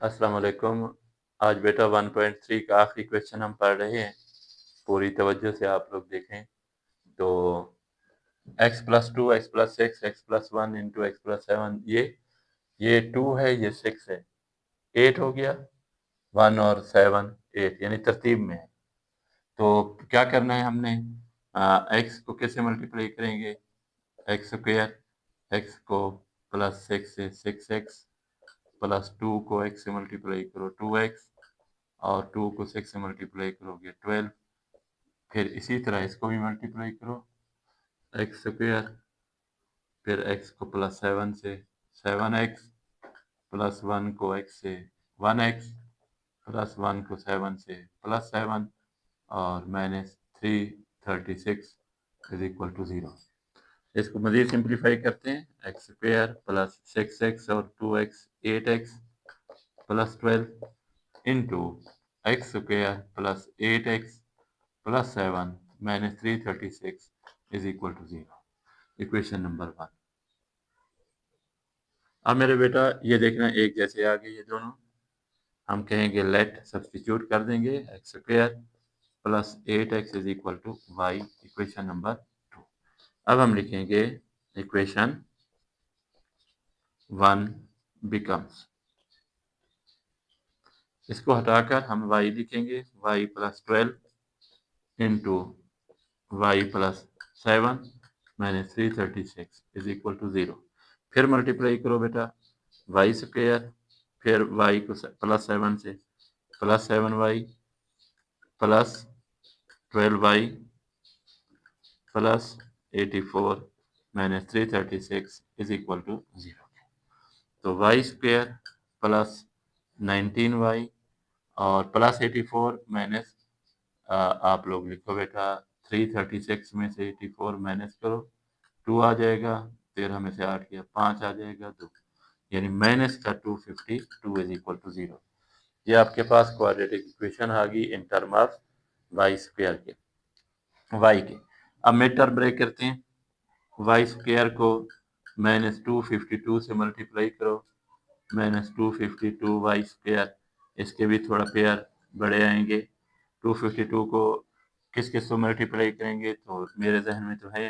अस्सलाम वालेकुम। आज बेटा 1.3 का आखिरी क्वेश्चन हम पढ़ रहे हैं। पूरी तवज्जो से आप लोग देखें। तो x plus 2 x plus 6 x plus 1 into x plus 7 ये 2 है, ये 6 है, 8 हो गया। 1 और 7 8 यानी तरतीब में है। तो क्या करना है हमने, x को कैसे मल्टीप्लाई करेंगे? एक्स स्क्वायर, x को प्लस 6 से 6x प्लस 2 को x से मल्टीप्लाई करो 2x और 2 को 6 से मल्टीप्लाई करोगे 12। फिर इसी तरह इसको भी मल्टीप्लाई करो, एक्स स्क्वायर, फिर x को प्लस 7 से 7x प्लस 1 को x से 1x प्लस 1 को 7 से प्लस 7 और माइनस 336 इज इक्वल टू 0। इसको मज़ीद सिंप्लीफाई करते हैं, एक्स स्क्वायर प्लस 6x और 2x 8x plus 12 into x square plus 8x plus 7 minus 336 is equal to 0। Equation number 1। अब मेरे बेटा ये देखना एक जैसे आ गए ये दोनों। हम कहेंगे लेट, सब्स्टिट्यूट कर देंगे, x square plus 8x is equal to y, equation number 2। अब हम लिखेंगे इक्वेशन 1 बिकम्स, इसको हटाकर हम y लिखेंगे, y plus 12 into y plus 7 minus 336 is equal to 0। फिर मल्टीप्लाई करो बेटा, वाई स्क्वायर, फिर वाई को प्लस 7 से plus 7y plus 12y plus 84 minus 336 is equal to 0। तो वाई स्क्वायर प्लस 19y और प्लस 84 माइनस, आप लोग लिखो बेटा 336 में से 84 माइनस करो, 2 आ जाएगा, 13 में से 8 किया 5 आ जाएगा 2, यानी माइनस का 252 इज इक्वल टू 0। ये आपके पास क्वाड्रेटिक इक्वेशन आ गई in term of y square के, वाई के। अब मिड टर्म ब्रेक करते हैं, वाई स्क्वायर को माइनस 252 से मल्टीप्लाई करो, माइनस 252 वाई स्क्वायर, इसके भी थोड़ा पेयर बड़े आएंगे। 252 को किस किस को मल्टीप्लाई करेंगे, तो मेरे जहन में तो है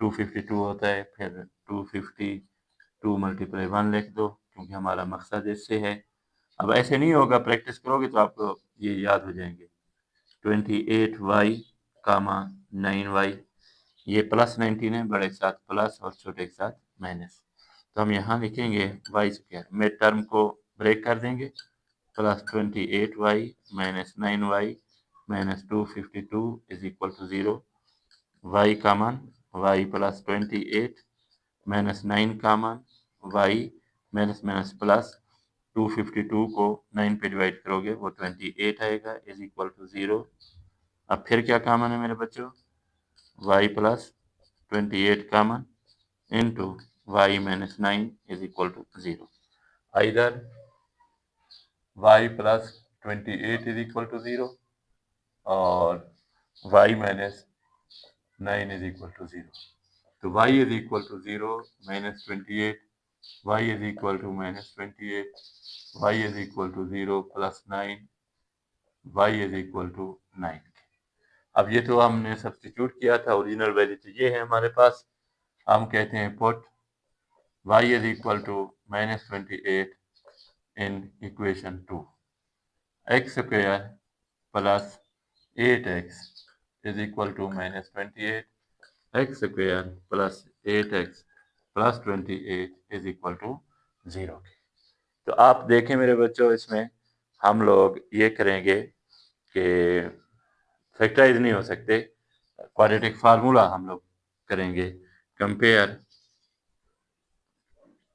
252 होता है, फिर 252 मल्टीप्लाई 1 लिख दो क्योंकि हमारा मकसद इससे है। अब ऐसे नहीं होगा, प्रैक्टिस करोगे तो आपको ये याद हो जाएंगे। 28y कामा 9y, ये प्लस 19 है, बड़े के साथ प्लस और छोटे के साथ माइनस। तो हम यहाँ लिखेंगे वाई स्क्वायर, मिड टर्म को ब्रेक कर देंगे, plus 28y minus 9y minus 252 is equal to 0। y का मान y प्लस 28 माइनस 9 का मान y माइनस माइनस प्लस 252 को 9 पे डिवाइड करोगे वो 28 आएगा इज इक्वल टू 0। अब फिर क्या कॉमन है मेरे बच्चों, y plus 28 common into y minus 9 is equal to 0। Either y plus 28 is equal to 0 और y minus 9 is equal to 0। तो y is equal to 0 minus 28, y is equal to minus 28, y is equal to 0 plus 9, y is equal to 9। अब ये तो हमने substitute किया था, original value तो ये है हमारे पास। हम कहते हैं put y is equal to minus 28 in equation 2, x square plus 8x is equal to minus 28, x square plus 8x plus 28 is equal to 0। तो आप देखें मेरे बच्चों, इसमें हम लोग ये करेंगे कि फैक्टराइज नहीं हो सकते, क्वाड्रेटिक फार्मूला हम लोग करेंगे, compare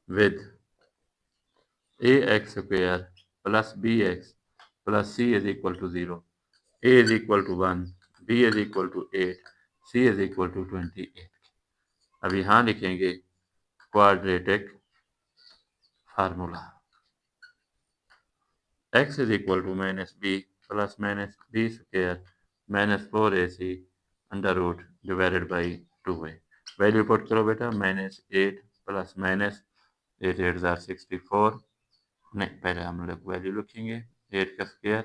with a x square plus b x plus c is equal to 0, a is equal to 1, b is equal to 8, c is equal to 28। अब यहाँ लिखेंगे quadratic formula, x is equal to minus b plus minus b square minus 4ac under root divided by 2a। Value put करो बेटा, minus 8 plus minus 8 8 jar 64 नहीं, पहले हम लोग value लिखेंगे 8 का square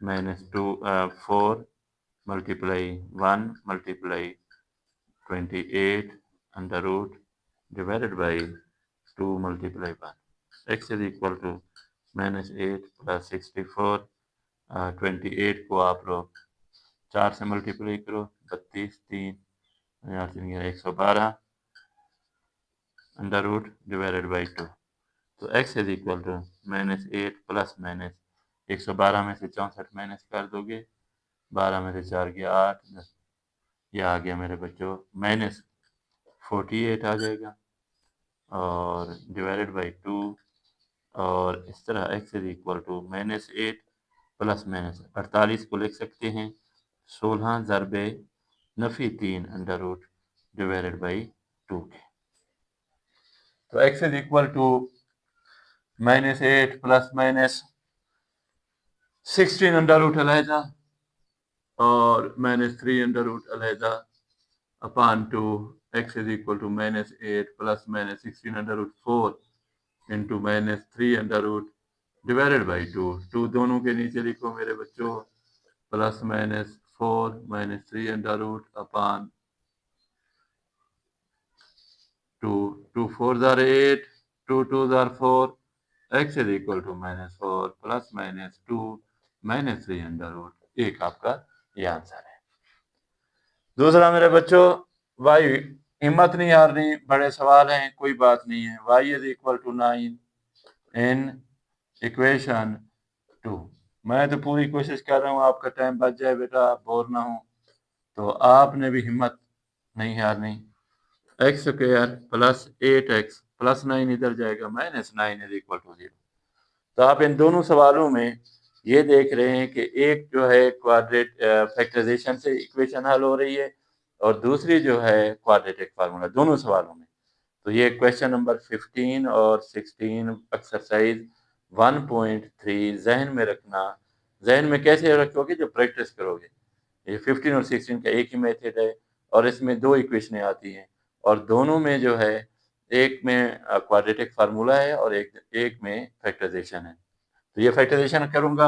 minus 4 multiply 1 multiply 28 under root divided by 2 multiply 1 x is equal to minus 8 plus 64 28 को आप लोग 4 से मल्टीप्लाई करो 32 3 112 अंडर रूट डिवाइडेड बाई 2 तो x is equal to minus 8 plus minus 112 में से 64 माइनस कर दोगे 12 में से 4 गया 8 ये आ गया मेरे बच्चों माइनस 48 आ जाएगा और डिवाइडेड बाई 2 और इस तरह x is equal to minus 8 plus minus 48 को लिख सकते हैं 16 ज़रबे नफी 3 अंडर रूट डिवाइडेड बाई 2 के। तो x is equal to minus 8 plus minus 16 under root अलहदा और माइनस 3 अंडर रूट अलहदा upon 2 x is equal to minus 8 plus minus 16 under root 4 into minus 3 under root divided by 2 दोनों के नीचे लिखो मेरे बच्चों plus minus 4 minus 3 under root upon 2 4 ज़ार 8 2 ज़ार 4 x is equal to minus 4 plus minus 2 minus 3 under root एक आपका ये आंसर है। दूसरा मेरे बच्चों y हिम्मत नहीं हारनी बड़े सवाल हैं कोई बात नहीं है y is equal to 9 in equation 2 मैं तो पूरी कोशिश कर रहा हूँ आपका टाइम बच जाए बेटा बोर ना हो तो आपने भी हिम्मत नहीं हारनी X square plus 8x plus 9 इधर जाएगा माइनस 9 इज इक्वल टू 0 तो आप इन दोनों सवालों में ये देख रहे हैं कि एक जो है क्वाड्रेट फैक्टराइजेशन से इक्वेशन हल हो रही है और दूसरी जो है क्वाड्रेटिक फार्मूला दोनों सवालों में। तो ये क्वेश्चन नंबर 15 और 16 एक्सरसाइज 1.3 जहन में रखना। जहन में कैसे रखोगे जब प्रैक्टिस करोगे। ये 15 और 16 का एक ही मेथड है और इसमें दो इक्वेशनें आती हैं और दोनों में जो है एक में क्वाड्रेटिक फार्मूला है और एक में फैक्टराइजेशन है। तो ये फैक्टराइजेशन करूंगा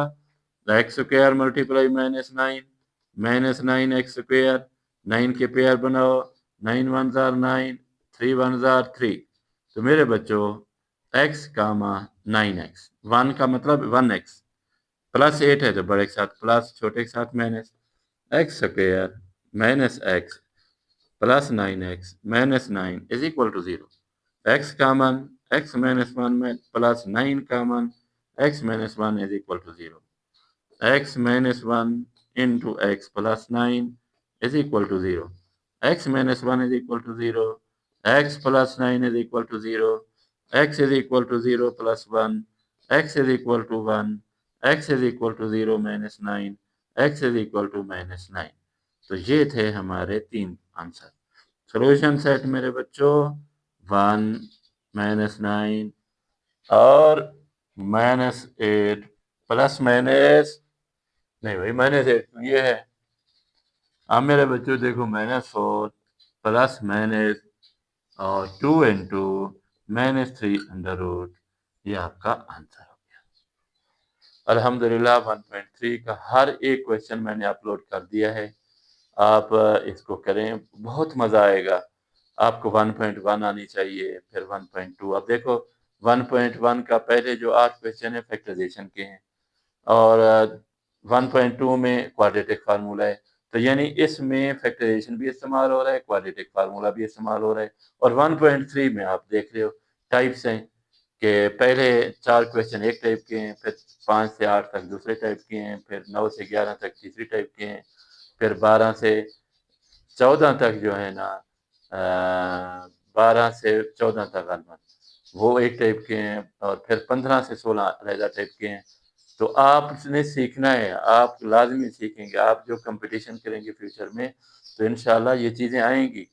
x square multiply minus 9 x square 9 के पेयर बनाओ 9 1 जार 9 3 1 जार 3 तो मेरे बच्चों x कामा 9x 1 का मतलब 1x प्लस 8 है तो बड़े के साथ प्लस छोटे के साथ minus x square minus x plus 9x minus 9 is equal to 0 x common x minus 1 में plus 9 common x minus 1 is equal to 0 x minus 1 into x plus 9 is equal to 0 x minus 1 is equal to 0 x plus 9 is equal to 0 x is equal to 0 plus 1 x is equal to 1 x is equal to 0 minus 9 x is equal to minus 9 तो ये थे हमारे तीन answer. Solution set मेरे बच्चों 1 minus 9 और minus 8 plus minus नहीं भाई माइनस 8 ये है। अब मेरे बच्चों देखो माइनस 4 प्लस माइनस और 2 इंटू माइनस 3 अंडर रूट ये आपका आंसर हो गया। अल्हम्दुलिल्लाह 1.3 का हर एक क्वेश्चन मैंने अपलोड कर दिया है। आप इसको करें बहुत मज़ा आएगा। आपको 1.1 आनी चाहिए फिर 1.2 अब देखो 1.1 का पहले जो 8 क्वेश्चन है फैक्टराइजेशन के हैं और 1.2 में क्वाड्रेटिक फार्मूला है तो यानी इसमें फैक्टराइजेशन भी इस्तेमाल हो रहा है क्वाड्रेटिक फार्मूला भी इस्तेमाल हो रहा है और 1.3 में आप देख रहे हो टाइप्स हैं कि पहले 4 क्वेश्चन एक टाइप के हैं फिर 5 से 8 तक दूसरे टाइप के हैं फिर 9 से 11 तक तीसरी टाइप के हैं फिर 12 से 14 तक जो है ना 12 से 14 तक अलमत वो एक टाइप के हैं और फिर 15 से 16 अलहदा टाइप के हैं। तो आपने सीखना है आप लाजमी सीखेंगे आप जो कंपटीशन करेंगे फ्यूचर में तो इंशाल्लाह ये चीज़ें आएंगी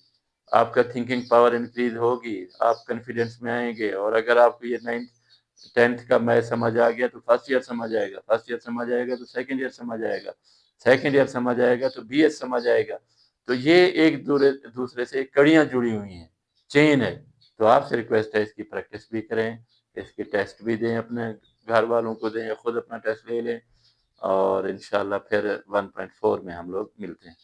आपका थिंकिंग पावर इंक्रीज होगी आप कॉन्फिडेंस में आएंगे और अगर आपको ये 9th 10th का मैथ समझ आ गया तो फर्स्ट ईयर समझ आएगा फर्स्ट ईयर समझ आएगा तो सेकंड ईयर समझ आएगा सेकंड ईयर समझ आएगा तो बीएस समझ आएगा। तो ये एक दूसरे से कड़ियाँ जुड़ी हुई हैं चेन है। तो आपसे रिक्वेस्ट है इसकी प्रैक्टिस भी करें इसकी टेस्ट भी दें, अपने घर वालों को दें, खुद अपना टेस्ट ले लें और इंशाल्लाह फिर 1.4 में हम लोग मिलते हैं।